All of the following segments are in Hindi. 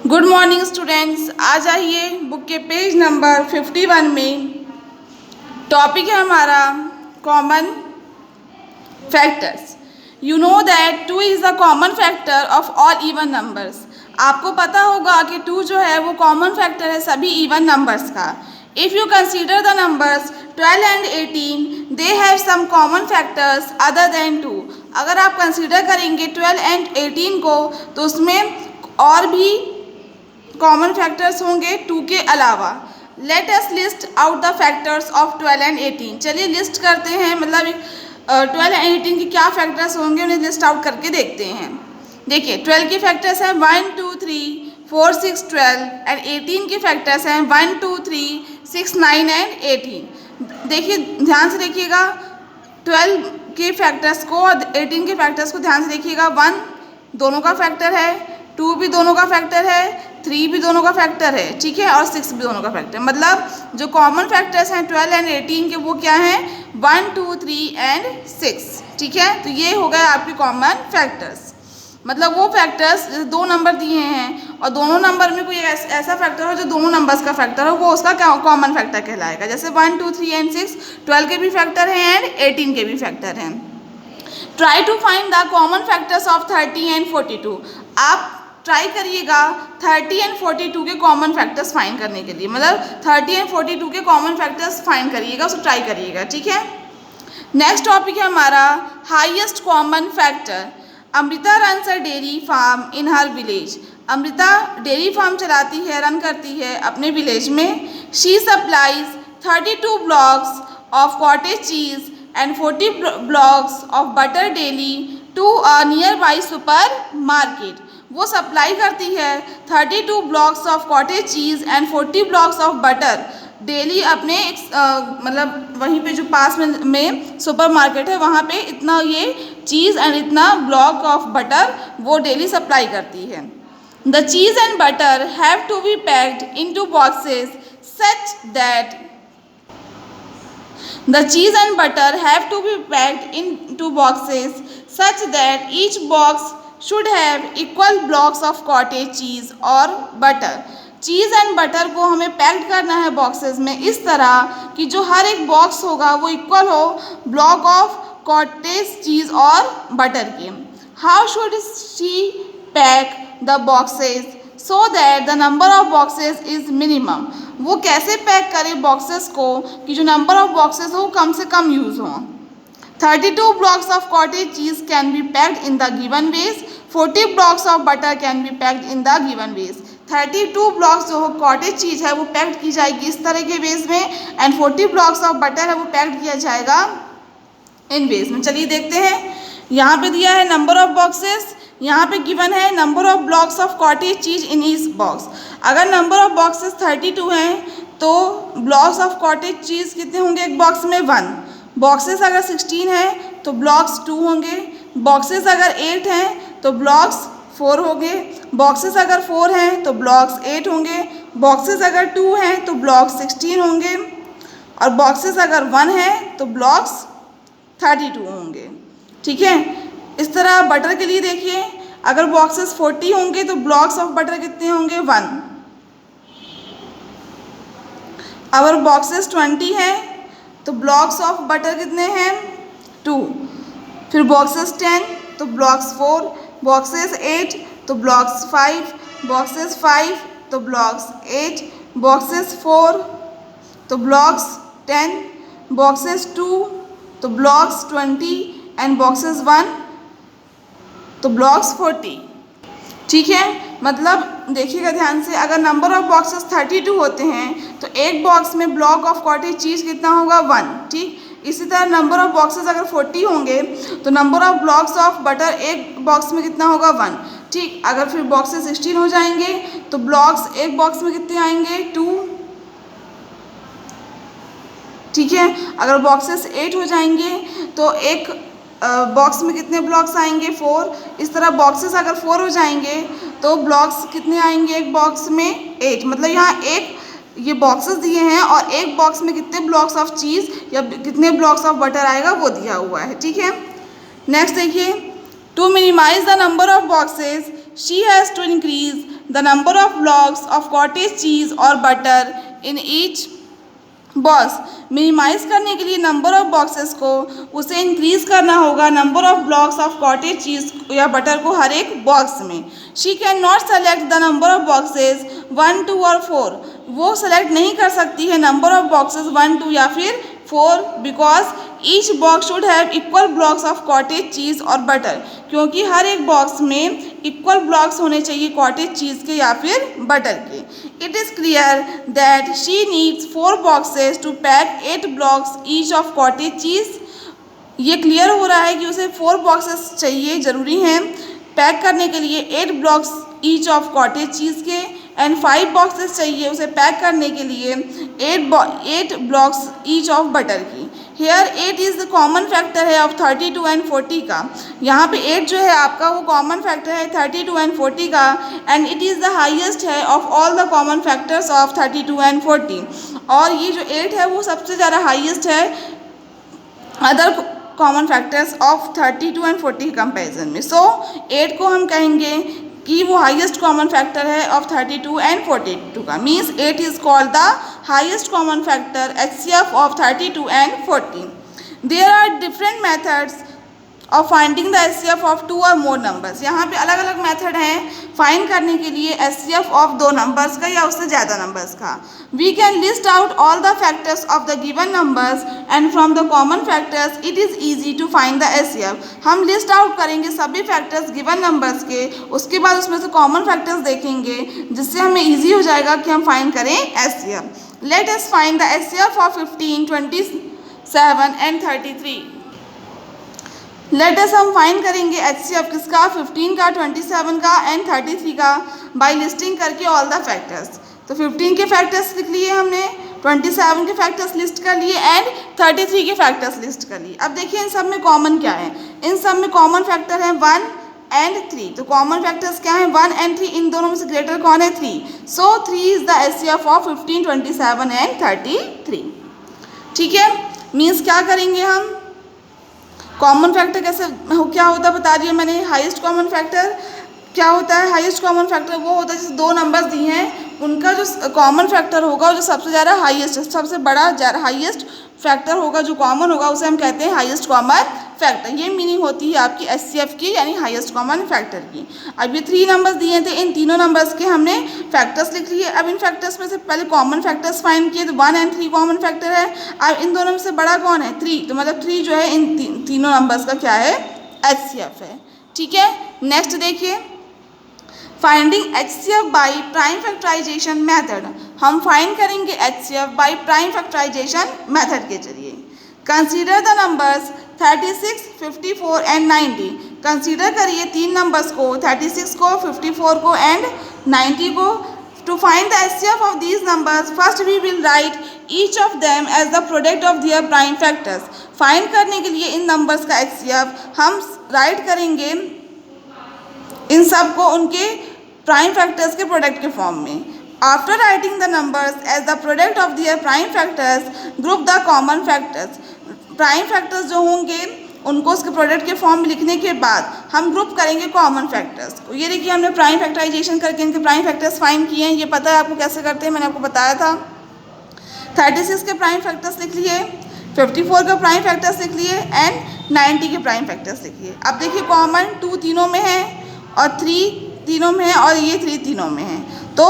Good morning students. आ जाइए बुक के पेज नंबर 51 में। टॉपिक है हमारा common factors. You know that 2 is the common factor of all even numbers. आपको पता होगा कि 2 जो है वो कॉमन फैक्टर है सभी इवन नंबर्स का। If you consider the numbers 12 and 18 they have some common factors other than 2। अगर आप कंसीडर करेंगे 12 एंड 18 को तो उसमें और भी कॉमन फैक्टर्स होंगे 2 के अलावा। Let us list out the factors of 12 and 18। चलिए लिस्ट करते हैं, मतलब 12 एंड 18 के क्या फैक्टर्स होंगे उन्हें लिस्ट आउट करके देखते हैं। देखिए 12 के फैक्टर्स हैं 1 2 3 4 6 12 एंड 18 के फैक्टर्स हैं 1 2 3 6 9 एंड 18। देखिए ध्यान से देखिएगा 12 के फैक्टर्स को और 18 के फैक्टर्स को ध्यान से देखिएगा। 1 दोनों का फैक्टर है, 2 भी दोनों का फैक्टर है, 3 भी दोनों का फैक्टर है, ठीक है, और 6 भी दोनों का फैक्टर। मतलब जो कॉमन फैक्टर्स हैं 12 एंड 18 के वो क्या हैं 1 2 3 एंड 6, ठीक है। तो ये हो गए आपके कॉमन फैक्टर्स। मतलब वो फैक्टर्स दो नंबर दिए हैं और दोनों नंबर में कोई ऐसा फैक्टर हो जो दोनों नंबर्स का फैक्टर हो, वो उसका कॉमन फैक्टर कहलाएगा। जैसे 1 2 3 एंड 6 12 के भी फैक्टर हैं एंड 18 के भी फैक्टर हैं। Try to find the common factors of 30 and 42। आप ट्राई करिएगा 30 एंड 42 के कॉमन फैक्टर्स फाइंड करने के लिए, मतलब 30 एंड 42 के कॉमन फैक्टर्स फाइंड करिएगा, उसको ट्राई करिएगा, ठीक है। नेक्स्ट टॉपिक है हमारा highest common factor. Amrita runs a dairy farm in her village. Amrita dairy farm चलाती है, रन करती है अपने विलेज में। She supplies 32 blocks of cottage cheese and 40 blocks of butter daily to a nearby supermarket। वो सप्लाई करती है 32 blocks of cottage cheese and 40 blocks of butter daily अपने मतलब वहीं पे जो पास में सुपरमार्केट है वहाँ पे इतना ये चीज़ एंड इतना ब्लॉक ऑफ बटर वो डेली सप्लाई करती है। The cheese and butter have to be packed into boxes such that The cheese and butter have to be packed into boxes such that each box should have equal blocks of cottage cheese or butter। Cheese and butter को हमें पैक्ड करना है बॉक्सेस में इस तरह कि जो हर एक बॉक्स होगा वो इक्वल हो ब्लॉक ऑफ कॉटेज चीज़ और बटर के। How should she pack the boxes so that the number of boxes is minimum. वो कैसे पैक करे बॉक्सेस को कि जो नंबर ऑफ बॉक्सेस हो कम से कम यूज़ हो। 32 blocks of cottage cheese can be packed in the given ways. 40 blocks of butter can be packed in the given ways. 32 blocks जो कॉटेज चीज़ है वो पैक्ड की जाएगी इस तरह के वेज में एंड 40 ब्लॉक्स ऑफ बटर है वो पैक्ड किया जाएगा इन वेज में। चलिए देखते हैं, यहाँ पे दिया है नंबर ऑफ बॉक्सेस, यहाँ पे गिवन है number of blocks of cottage cheese in each box. अगर नंबर ऑफ बॉक्सेस 32 हैं तो ब्लॉक्स ऑफ कॉटेज चीज़ कितने होंगे एक बॉक्स में 1। बॉक्सेस अगर 16 हैं तो ब्लॉक्स 2 होंगे। बॉक्सेस अगर 8 हैं तो ब्लॉक्स 4 होंगे। बॉक्सेस अगर 4 हैं तो ब्लॉक्स 8 होंगे। बॉक्सेस अगर 2 हैं तो ब्लॉक्स 16 होंगे और बॉक्सेस अगर 1 हैं तो ब्लॉक्स 32 होंगे, ठीक है। इस तरह बटर के लिए देखिए, अगर बॉक्सेस 40 होंगे तो ब्लॉक्स ऑफ बटर कितने होंगे 1। अगर बॉक्सेस 20 हैं तो ब्लॉक्स ऑफ बटर कितने हैं 2। फिर बॉक्सेस 10 तो ब्लॉक्स 4, बॉक्सेस 8 तो ब्लॉक्स 5, बॉक्सेस 5 तो ब्लॉक्स 8, बॉक्सेस 4 तो ब्लॉक्स 10, बॉक्सेस 2 तो ब्लॉक्स 20 एंड बॉक्सेस 1 तो ब्लॉक्स 40, ठीक है। मतलब देखिएगा ध्यान से, अगर नंबर ऑफ बॉक्सेस 32 होते हैं तो एक बॉक्स में ब्लॉक ऑफ कॉटेज चीज़ कितना होगा 1, ठीक। इसी तरह नंबर ऑफ बॉक्सेस अगर 40 होंगे तो number of blocks of butter एक बॉक्स में कितना होगा 1, ठीक। अगर फिर बॉक्सेस 16 हो जाएंगे तो ब्लॉक्स एक बॉक्स में कितने आएंगे 2, ठीक है। अगर बॉक्सेस 8 हो जाएंगे तो एक बॉक्स में कितने ब्लॉक्स आएंगे 4। इस तरह बॉक्सेस अगर 4 हो जाएंगे तो ब्लॉक्स कितने आएंगे एक बॉक्स में 8। मतलब यहाँ एक ये बॉक्सेस दिए हैं और एक बॉक्स में कितने ब्लॉक्स ऑफ चीज़ या कितने ब्लॉक्स ऑफ बटर आएगा वो दिया हुआ है, ठीक है। नेक्स्ट देखिए, to minimize the number of boxes she has to increase the number of blocks of cottage cheese or butter in each box. Minimize करने के लिए नंबर ऑफ बॉक्सेस को उसे इंक्रीज करना होगा number of blocks of cottage cheese या बटर को हर एक बॉक्स में। She can not select the number of boxes 1, 2 और 4। वो सेलेक्ट नहीं कर सकती है नंबर ऑफ बॉक्सेस 1, 2 या फिर 4 because each box should have equal blocks of cottage चीज़ और बटर, क्योंकि हर एक बॉक्स में इक्वल ब्लॉक्स होने चाहिए कॉटेज चीज़ के या फिर बटर के। It is clear that she needs 4 boxes to pack 8 blocks each of cottage cheese. ये क्लियर हो रहा है कि उसे 4 बॉक्सेस चाहिए, ज़रूरी हैं पैक करने के लिए 8 ब्लॉक्स ईच ऑफ कॉटेज चीज़ के एंड 5 बॉक्सेस चाहिए उसे पैक करने के लिए 8 ब्लॉक्स ईच ऑफ बटर की। Here 8 is the common factor है ऑफ 32 एंड 40 का। यहाँ पे 8 जो है आपका वो कॉमन फैक्टर है 32 एंड 40 का and it is the highest है of all the common factors of 32 and 40। और ये जो 8 है वो सबसे ज़्यादा हाईएस्ट है other common factors of 32 and 40 comparison में। सो 8 को हम कहेंगे कि वो हाईएस्ट कॉमन फैक्टर है ऑफ 32 एंड 42 का। Means 8 is called the highest common factor HCF of 32 and 40। There are different methods of finding the HCF of 2 और मोर नंबर्स। यहाँ पे अलग अलग मेथड हैं फाइंड करने के लिए HCF ऑफ 2 नंबर्स का या उससे ज़्यादा नंबर्स का। We can list out all the factors of the given numbers and from the common factors it is easy to find the HCF। हम लिस्ट आउट करेंगे सभी फैक्टर्स गिवन नंबर्स के, उसके बाद उसमें से कॉमन फैक्टर्स देखेंगे जिससे हमें ईजी हो जाएगा कि हम फाइंड करें HCF। Let us find the HCF of 15, 27 and 33। Let's हम फाइंड करेंगे HCF किसका, 15 का, 27 का एंड 33 का बाय लिस्टिंग करके ऑल द फैक्टर्स। तो 15 के फैक्टर्स लिख लिए हमने, 27 के फैक्टर्स लिस्ट कर लिए एंड 33 के फैक्टर्स लिस्ट कर लिए। अब देखिए इन सब में कॉमन क्या है, इन सब में कॉमन फैक्टर है 1 एंड 3। तो कॉमन फैक्टर्स क्या है 1 एंड 3, इन दोनों में से ग्रेटर कौन है 3। सो 3 is the HCF of 15, 27 and 33। ठीक है, मीन्स क्या करेंगे हम, कॉमन फैक्टर कैसे क्या होता है बता दिया मैंने। हाईएस्ट कॉमन फैक्टर क्या होता है, हाईएस्ट कॉमन फैक्टर वो होता है जैसे 2 नंबर्स दिए हैं उनका जो कॉमन फैक्टर होगा जो सबसे ज़्यादा हाईएस्ट, सबसे बड़ा हाईएस्ट फैक्टर होगा जो कॉमन होगा उसे हम कहते हैं हाईएस्ट कॉमन फैक्टर। ये मीनिंग होती है आपकी HCF की यानी हाईएस्ट कॉमन फैक्टर की। अब ये 3 नंबर्स दिए थे, इन तीनों नंबर्स के हमने फैक्टर्स लिख लिए। अब इन फैक्टर्स में से पहले कॉमन फैक्टर्स फाइंड किए तो 1 एंड 3 कॉमन फैक्टर है। अब इन दोनों में से बड़ा कौन है 3, तो मतलब 3 जो है इन तीनों नंबर्स का क्या है HCF है। ठीक है, नेक्स्ट देखिए finding HCF by prime factorization method. हम फाइंड करेंगे HCF by prime factorization method के जरिए। Consider the numbers 36, 54 and 90। Consider करिए 3 नंबर्स को, 36 को, 54 को एंड 90 को। To find the HCF of these numbers first we will write each of them as the product of their prime factors. Find करने के लिए इन नंबर्स का HCF हम राइट करेंगे इन सब को उनके प्राइम फैक्टर्स के प्रोडक्ट के फॉर्म में। After writing the numbers as the product of their prime factors group the common factors. Prime factors जो होंगे उनको उसके प्रोडक्ट के फॉर्म में लिखने के बाद हम ग्रुप करेंगे कॉमन फैक्टर्स को। ये देखिए हमने प्राइम फैक्टराइजेशन करके इनके प्राइम फैक्टर्स फाइंड किए हैं। ये पता है आपको कैसे करते हैं, मैंने आपको बताया था। 36 के प्राइम फैक्टर्स लिख लिए, 54 के प्राइम फैक्टर्स लिख लिए एंड 90 के प्राइम फैक्टर्स लिख लिए। अब देखिए कॉमन 2 तीनों में है और 3 तीनों में है और ये 3 तीनों में है। तो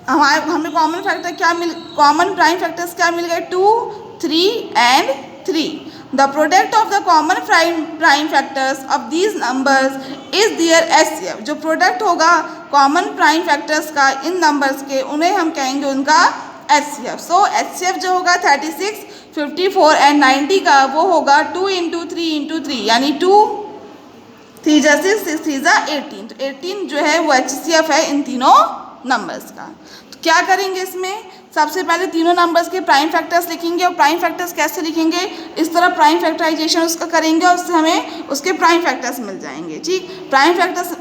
हमें common factor common prime factors क्या मिल गए 2, 3 and 3। The product of the common prime factors of these numbers is their HCF। जो प्रोडक्ट होगा कॉमन प्राइम फैक्टर्स का इन नंबर्स के उन्हें हम कहेंगे उनका HCF। सो HCF जो होगा 36, 54 एंड 90 का वो होगा 2 × 3 × 3 यानी 2, 3 × 6, 6 3 18। तो 18 जो है वो HCF है इन तीनों नंबर्स का। तो क्या करेंगे इसमें, सबसे पहले तीनों नंबर्स के प्राइम फैक्टर्स लिखेंगे। और प्राइम फैक्टर्स कैसे लिखेंगे, इस तरह प्राइम फैक्टराइजेशन उसका करेंगे और उससे हमें उसके प्राइम फैक्टर्स मिल जाएंगे। ठीक, प्राइम फैक्टर्स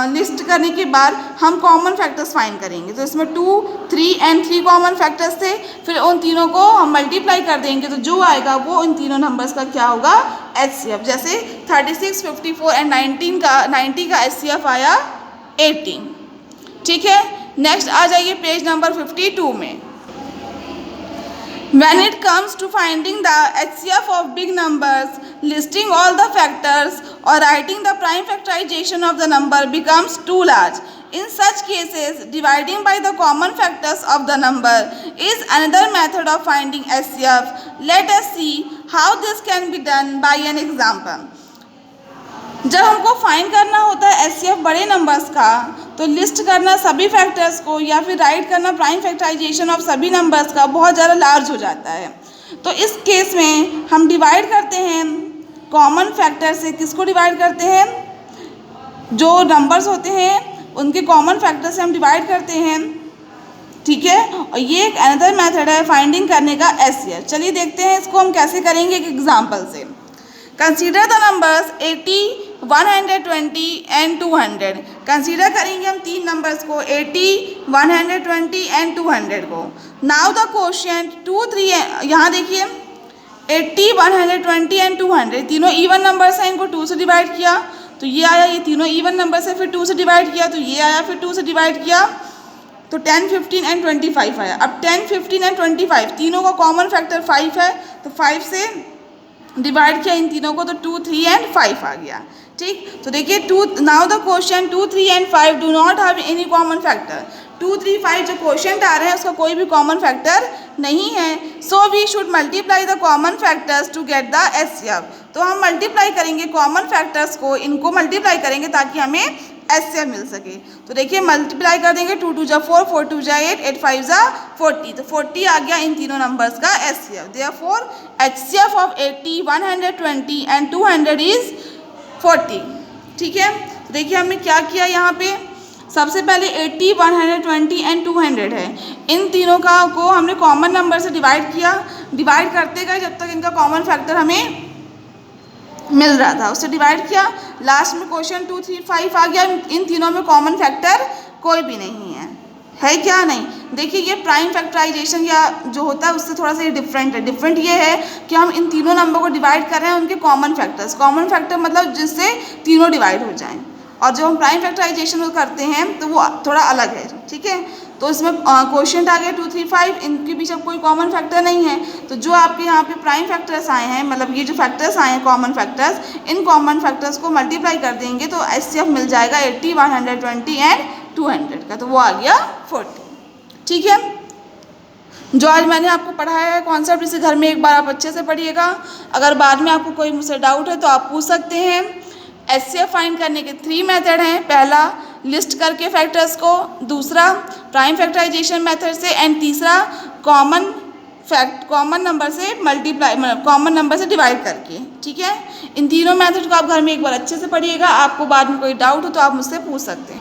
लिस्ट करने के बाद हम कॉमन फैक्टर्स फाइंड करेंगे। तो इसमें 2, 3 एंड 3 कॉमन फैक्टर्स थे, फिर उन तीनों को हम मल्टीप्लाई कर देंगे तो जो आएगा वो इन तीनों नंबर्स का क्या होगा HCF। जैसे 36, 54 एंड 90 का HCF आया 80। ठीक है, नेक्स्ट आ जाइए पेज नंबर 52 में। When it comes to finding the HCF of big numbers, listing all the factors or writing the prime factorization of the number becomes too large. In such cases, dividing by the common factors of the number is another method of finding HCF. Let us see how this can be done by an example. जब हमको फाइंड करना होता है एचसीएफ बड़े नंबर्स का, तो लिस्ट करना सभी फैक्टर्स को या फिर राइट करना प्राइम फैक्टराइजेशन ऑफ सभी नंबर्स का बहुत ज़्यादा लार्ज हो जाता है। तो इस केस में हम डिवाइड करते हैं कॉमन फैक्टर से। किसको डिवाइड करते हैं? जो नंबर्स होते हैं उनके कॉमन फैक्टर से हम डिवाइड करते हैं। ठीक है, और ये एक अनदर मेथड है फाइंडिंग करने का एचसीएफ। चलिए देखते हैं इसको हम कैसे करेंगे एक एग्जाम्पल से। Consider the numbers 80, 120 and 200। Consider करेंगे हम तीन नंबर्स को 80, 120 एंड 200 को। नाउ द क्वोशिएंट 2, 3, यहाँ देखिए 80, 120 एंड 200 तीनों इवन नंबर्स हैं, इनको 2 से डिवाइड किया तो ये आया, ये तीनों इवन नंबर्स है, फिर 2 से डिवाइड किया तो ये आया, फिर 2 से डिवाइड किया तो 10, 15 एंड 25 आया। अब 10, 15 एंड 25 तीनों का कॉमन फैक्टर 5 है, तो 5 से डिवाइड किया इन तीनों को तो 2, 3 एंड 5 आ गया। ठीक, तो देखिए now the quotient 2, 3 and 5 do not have any common factor. 2, 3, 5 जो क्वोशिएंट आ रहे हैं उसका कोई भी कॉमन फैक्टर नहीं है। So we should multiply the common factors to get the HCF. तो हम मल्टीप्लाई करेंगे कॉमन फैक्टर्स को, इनको मल्टीप्लाई करेंगे ताकि हमें एचसीएफ मिल सके। तो देखिए मल्टीप्लाई कर देंगे 2 2 जा 4, 4 2 जा 8, 8 5 जा 40, तो 40 आ गया इन तीनों नंबर्स का HCF. Therefore HCF of 80, 120 and 200 is 40। ठीक है, तो देखिए हमने क्या किया यहाँ पे, सबसे पहले 80, 120 एंड 200 है, इन तीनों का को हमने कॉमन नंबर से डिवाइड किया। डिवाइड करते गए जब तक इनका कॉमन फैक्टर हमें मिल रहा था, उससे डिवाइड किया। लास्ट में क्वेश्चन 2, 3, 5 आ गया, इन तीनों में कॉमन फैक्टर कोई भी नहीं है क्या? नहीं। देखिए ये प्राइम फैक्टराइजेशन या जो होता है उससे थोड़ा सा ये डिफरेंट है। डिफरेंट ये है कि हम इन तीनों नंबर को डिवाइड कर रहे हैं उनके कॉमन फैक्टर्स। कॉमन फैक्टर मतलब जिससे तीनों डिवाइड हो जाएं, और जब हम प्राइम फैक्टराइजेशन करते हैं तो वो थोड़ा अलग है। ठीक है, तो इसमें क्वोशिएंट आ गया 2, 3, 5, इनके पीछे कोई कॉमन फैक्टर नहीं है। तो जो आपके यहाँ पे प्राइम फैक्टर्स आए हैं, मतलब ये जो फैक्टर्स आए हैं common factors, in common factors को मल्टीप्लाई कर देंगे तो एचसीएफ मिल जाएगा 80, 120 एंड 200 का, तो वो आ गया 40। ठीक है, जो आज मैंने आपको पढ़ाया है कॉन्सेप्ट, इसे घर में एक बार आप अच्छे से पढ़िएगा। अगर बाद में आपको कोई मुझसे डाउट है तो आप पूछ सकते हैं। एचसीएफ फाइंड करने के 3 मेथड हैं। पहला लिस्ट करके फैक्टर्स को, दूसरा प्राइम फैक्टराइजेशन मेथड से, एंड तीसरा कॉमन नंबर से मल्टीप्लाई, मतलब कॉमन नंबर से डिवाइड करके। ठीक है, इन तीनों मेथड को आप घर में एक बार अच्छे से पढ़िएगा। आपको बाद में कोई डाउट हो तो आप मुझसे पूछ सकते हैं।